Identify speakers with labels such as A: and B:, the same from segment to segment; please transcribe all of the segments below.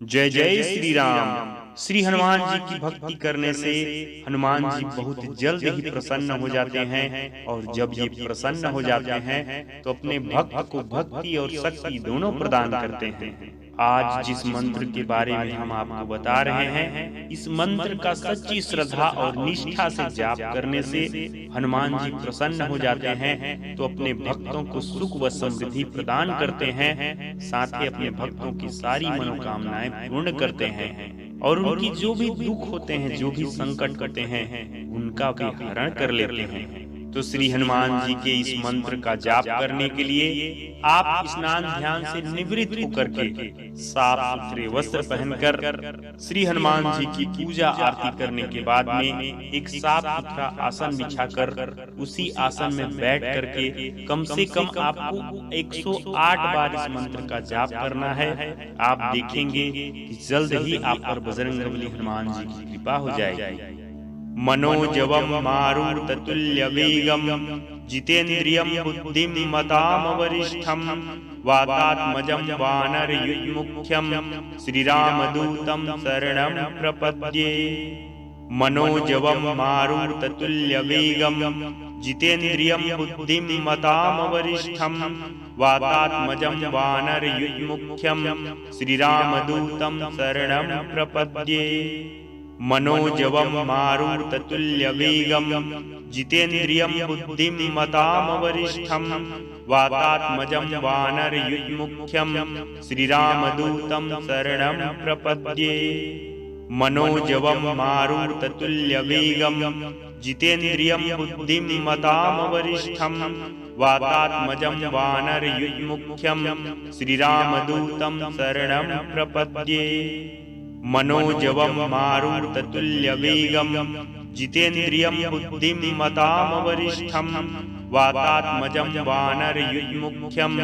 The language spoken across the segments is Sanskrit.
A: जय जय श्री राम। श्री हनुमान जी की भक्ति करने से हनुमान जी बहुत जल्द ही प्रसन्न हो जाते हैं और जब ये प्रसन्न हो जाते हैं तो अपने भक्त को भक्ति और शक्ति दोनों प्रदान करते हैं। आज जिस मंत्र के बारे में हम आपको बता रहे हैं, इस मंत्र का सच्ची श्रद्धा और निष्ठा से जाप करने से हनुमान जी प्रसन्न हो जाते हैं तो अपने भक्तों को सुख व समृद्धि प्रदान करते हैं, साथ ही अपने भक्तों की सारी मनोकामनाएं पूर्ण करते हैं और उनकी जो भी दुख होते हैं, जो भी संकट होते हैं, उनका भी हरण कर लेते हैं। तो श्री हनुमान जी के इस मंत्र का जाप करने के लिए आप स्नान ध्यान से निवृत्त होकर के साफ सुथरे वस्त्र पहनकर श्री हनुमान जी की पूजा आरती करने के बाद में एक साफ सुथरा आसन बिछाकर उसी आसन में बैठ करके कम से कम आपको 108 बार इस मंत्र का जाप करना है। आप देखेंगे कि जल्द ही आप पर बजरंगबली हनुमान जी की कृपा हो जाएगी। मनोजवम मारुततुल्य वेगम जितेन्द्रियम बुद्धिम मताम वरिष्ठम वातात्मजं वानरयुग्मुख्यम श्रीरामदूतं शरणं प्रपद्ये। मनोजवम मारुततुल्य वेगम जितेन्द्रियम बुद्धिम मताम वरिष्ठम वातात्मजं वानरयुग्मुख्यम श्रीरामदूतं शरणं प्रपद्ये। मनोजवम मारुततुल्य वेगम जितेन्द्रियम बुद्धिम मताम वरिष्ठम वातात्मजं वानरयुग्मुख्यम श्रीरामदूतं शरणं प्रपद्ये। मनोजवम मारुततुल्य वेगम जितेन्द्रियम बुद्धिम मताम वरिष्ठम वातात्मजं वानरयुग्मुख्यम श्रीरामदूतं शरणं प्रपद्ये। मनोजवम मारुततुल्य वेगम जितेन्द्रियम बुद्धिम मताम वरिष्ठम वातात्मजं वानरयुग्मुख्यम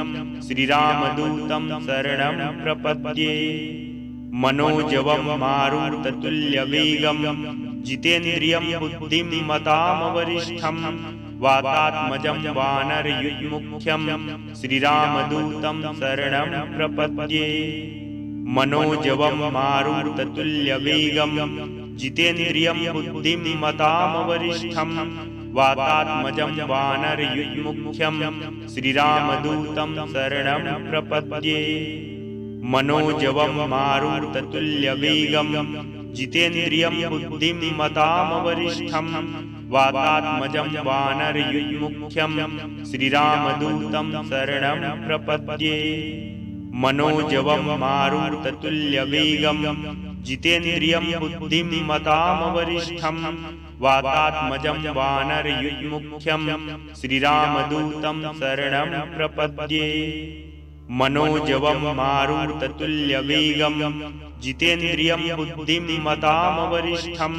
A: श्रीरामदूतं शरणं प्रपद्ये। मनोजवम मारुततुल्य वेगम जितेन्द्रियम बुद्धिम मताम वरिष्ठम वातात्मजं वानरयुग्मुख्यम श्रीरामदूतं शरणं प्रपद्ये। मनोजवम मारुततुल्य वेगम जितेन्द्रियम बुद्धिम मताम वरिष्ठम वातात्मजं वानरयुग्मुख्यम श्रीरामदूतं शरणं प्रपद्ये। मनोजवम मारुततुल्य वेगम जितेन्द्रियम बुद्धिम मताम वरिष्ठम वातात्मजं वानरयुग्मुख्यम श्रीरामदूतं शरणं प्रपद्ये। मनोजवम मारुततुल्य वेगम जितेन्द्रियम बुद्धिम मताम वरिष्ठम वातात्मजं वानरयुग्मुख्यम श्रीरामदूतं शरणं प्रपद्ये। मनोजवम मारुततुल्य वेगम जितेन्द्रियम बुद्धिम मताम वरिष्ठम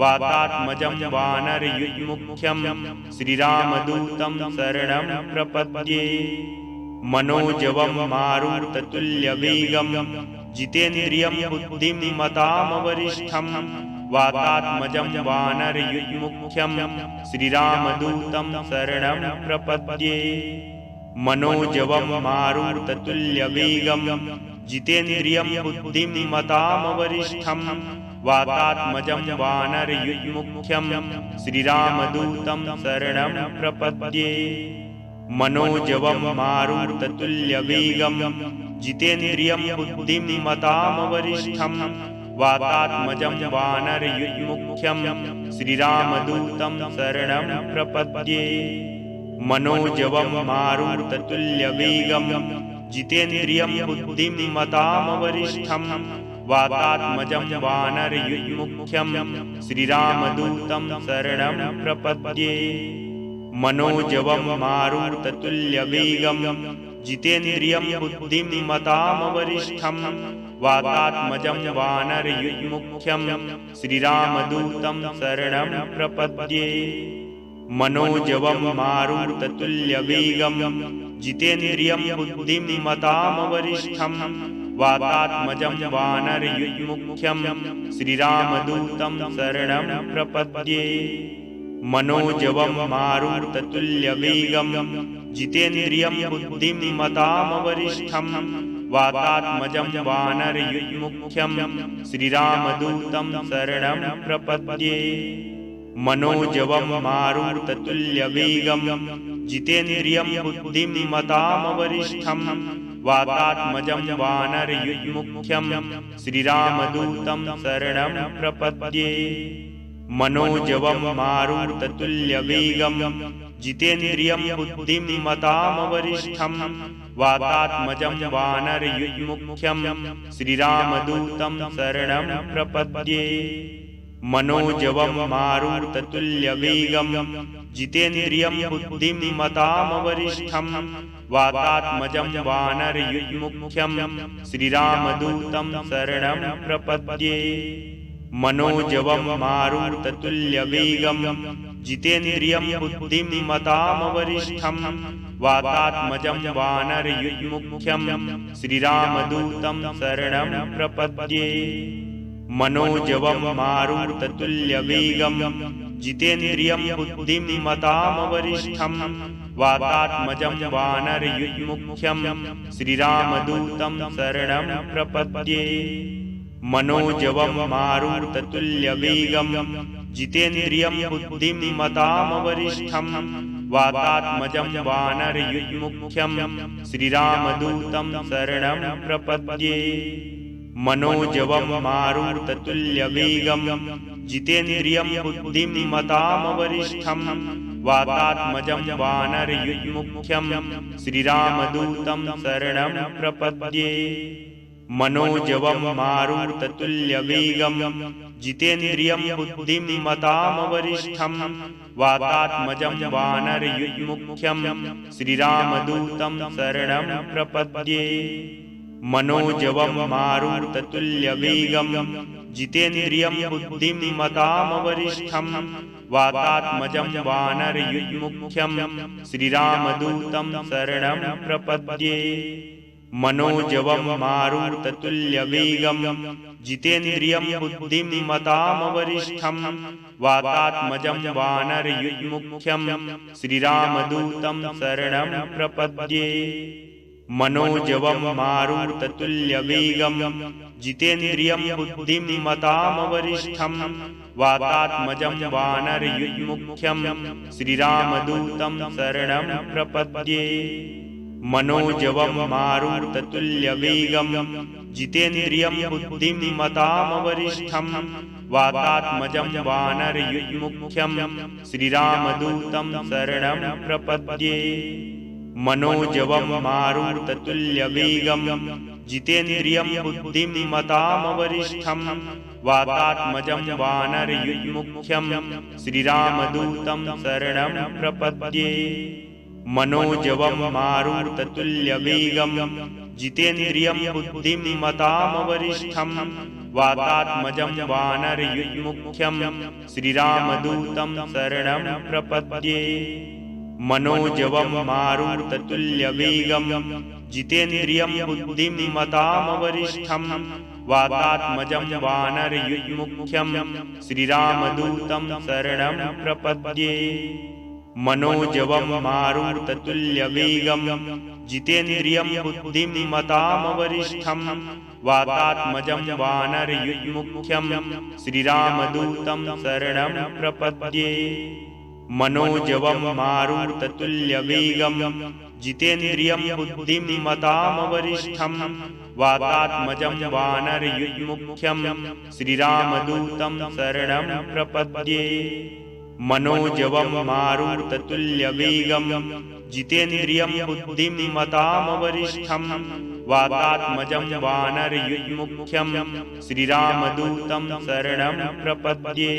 A: वातात्मजं वानरयुग्मुख्यम श्रीरामदूतं शरणं प्रपद्ये। मनोजवम मारुततुल्य वेगम जितेन्द्रियम बुद्धिम मताम वरिष्ठम वातात्मजं वानरयुग्मुख्यम श्रीरामदूतं शरणं प्रपद्ये। मनोजवम मारुततुल्य वेगम जितेन्द्रियम बुद्धिम मताम वरिष्ठम वातात्मजं वानरयुग्मुख्यम श्रीरामदूतं शरणं प्रपद्ये। मनोजवम मारुततुल्य वेगम जितेन्द्रियम बुद्धिम मताम वरिष्ठम वातात्मजं वानरयुग्मुख्यम श्रीरामदूतं शरणं प्रपद्ये। मनोजवम मारुततुल्य वेगम जितेन्द्रियम बुद्धिम मताम वरिष्ठम वातात्मजं वानरयुग्मुख्यम श्रीरामदूतं शरणं प्रपद्ये। मनोजवम मारुततुल्य वेगम जितेन्द्रियम बुद्धिम मताम वरिष्ठम वातात्मजं वानरयुग्मुख्यम श्रीरामदूतं शरणं प्रपद्ये। मनोजवम मारुततुल्य वेगम जितेन्द्रियम बुद्धिम मताम वरिष्ठम वातात्मजं वानरयुग्मुख्यम श्रीरामदूतं शरणं प्रपद्ये। मनोजवम मारुततुल्य वेगम जितेन्द्रियम बुद्धिम मताम वरिष्ठम वातात्मजं वानरयुग्मुख्यं श्रीरामदूतं शरणं प्रपद्ये। मनोजवं मारुततुल्यवेगं जितेन्द्रियं बुद्धिमतामवरिष्ठं वातात्मजं वानरयुग्मुख्यं श्रीरामदूतं शरणं प्रपद्ये। मनोजवं मारुततुल्यवेगं जितेन्द्रियं बुद्धिमतामवरिष्ठं वातात्मजं वानरयुग्मुख्यं श्रीरामदूतं शरणं प्रपद्ये। मनोजवं मारुततुल्यवेगं जितेन्द्रियं बुद्धिमतामवरिष्ठं वातात्मजं वानरयुग्मुख्यं श्रीरामदूतं शरणं प्रपद्ये। मनोजवं मारुततुल्यवेगं जितेन्द्रियं बुद्धिमतामवरिष्ठं वातात्मजं वानरयुग्मुख्यं श्रीरामदूतं शरणं प्रपद्ये। मनोजवं मारुततुल्यवेगं जितेन्द्रियं बुद्धिमतामवरिष्ठं वातात्मजं वानरयुग्मुख्यं श्रीरामदूतं शरणं प्रपद्ये। मनोजवं मारुततुल्यवेगं जितेन्द्रियं बुद्धिमतामवरिष्ठं वातात्मजं वानरयुग्मुख्यं श्रीरामदूतं शरणं प्रपद्ये। मनोजवं मारुततुल्यवेगं जितेन्द्रियं बुद्धिमतामवरिष्ठं वातात्मजं वानरयुग्मुख्यं श्रीरामदूतं शरणं प्रपद्ये। मनोजवं मारुततुल्यवेगं जितेन्द्रियं बुद्धिमतामवरिष्ठं वातात्मजं वानरयुग्मुख्यं श्रीरामदूतं शरणं प्रपद्ये। मनोजवं मारुततुल्यवेगं जितेन्द्रियं बुद्धिमतामवरिष्ठं वातात्मजं वानरयुग्मुख्यं श्रीरामदूतं शरणं प्रपद्ये। मनोजवं मारुततुल्यवेगं जितेन्द्रियं बुद्धिमतामवरिष्ठं वातात्मजं वानरयुग्मुख्यं श्रीरामदूतं शरणं प्रपद्ये। मनोजवं मारुततुल्यवेगं जितेन्द्रियं बुद्धिमतामवरिष्ठं वातात्मजं वानरयुग्मुख्यं श्रीरामदूतं शरणं प्रपद्ये। मनोजवं मारुततुल्यवेगं जितेन्द्रियं बुद्धिमतामवरिष्ठं वातात्मजं वानरयुग्मुख्यं श्रीरामदूतं शरणं प्रपद्ये। मनोजवं मारुततुल्यवेगं जितेन्द्रियं बुद्धिमतामवरिष्ठं वातात्मजं वानरयुग्मुख्यं श्रीरामदूतं शरणं प्रपद्ये। मनोजवं मारुततुल्यवेगं जितेन्द्रियं बुद्धिमतामवरिष्ठं वातात्मजं वानरयुग्मुख्यं श्रीरामदूतं शरणं प्रपद्ये। मनोजवं मारुततुल्यवेगं जितेन्द्रियं बुद्धिमतामवरिष्ठं वातात्मजं वानरयुग्मुख्यं श्रीरामदूतं शरणं प्रपद्ये। मनोजवं मारुततुल्यवेगं जितेन्द्रियं बुद्धिमतामवरिष्ठं वातात्मजं वानरयुग्मुख्यं श्रीरामदूतं शरणं प्रपद्ये। मनोजवं मारुततुल्यवेगं जितेन्द्रियं बुद्धिमतामवरिष्ठं वातात्मजं वानरयुग्मुख्यं श्रीरामदूतं शरणं प्रपद्ये। मनोजवं मारुततुल्यवेगं जितेन्द्रियं बुद्धिमतामवरिष्ठं वातात्मजं वानरयुग्मुख्यं श्रीरामदूतं शरणं प्रपद्ये।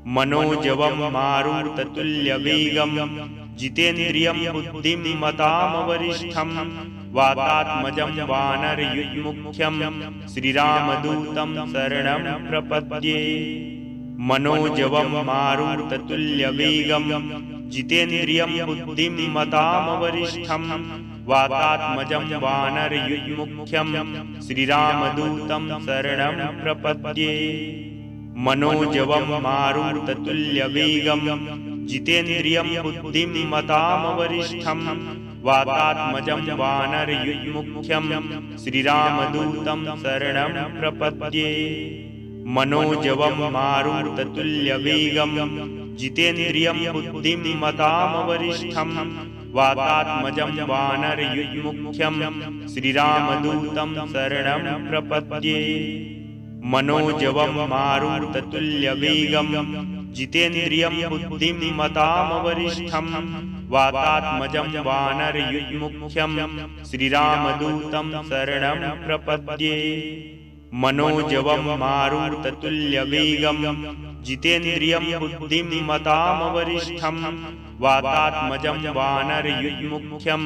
A: मनोजवं मारुततुल्यवेगं जितेन्द्रियं बुद्धिमतामवरिष्ठं वातात्मजं वानरयुग्मुख्यं श्रीरामदूतं शरणं प्रपद्ये। मनोजवं मारुततुल्यवेगं जितेन्द्रियं बुद्धिमतामवरिष्ठं वातात्मजं वानरयुग्मुख्यं श्रीरामदूतं शरणं प्रपद्ये। मनोजवं मारुततुल्यवेगं जितेन्द्रियं बुद्धिमतामवरिष्ठं वातात्मजं वानरयुग्मुख्यं श्रीरामदूतं शरणं प्रपद्ये मनोजवं मारुततुल्यवेगं जितेन्द्रियं बुद्धिमतामवरिष्ठं वातात्मजं वानरयुग्मुख्यं श्रीरामदूतं शरणं प्रपद्ये मनोजवं मारुततुल्यवेगं जितेन्द्रियं बुद्धिमतामवरिष्ठं वातात्मजं वानरयुग्मुख्यं श्रीरामदूतं शरणं प्रपद्ये मनोजवं मारुततुल्यवेगं जितेन्द्रियं बुद्धिमतामवरिष्ठं वातात्मजं वानरयुग्मुख्यं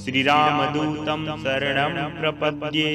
A: श्रीरामदूतं शरणं प्रपद्ये।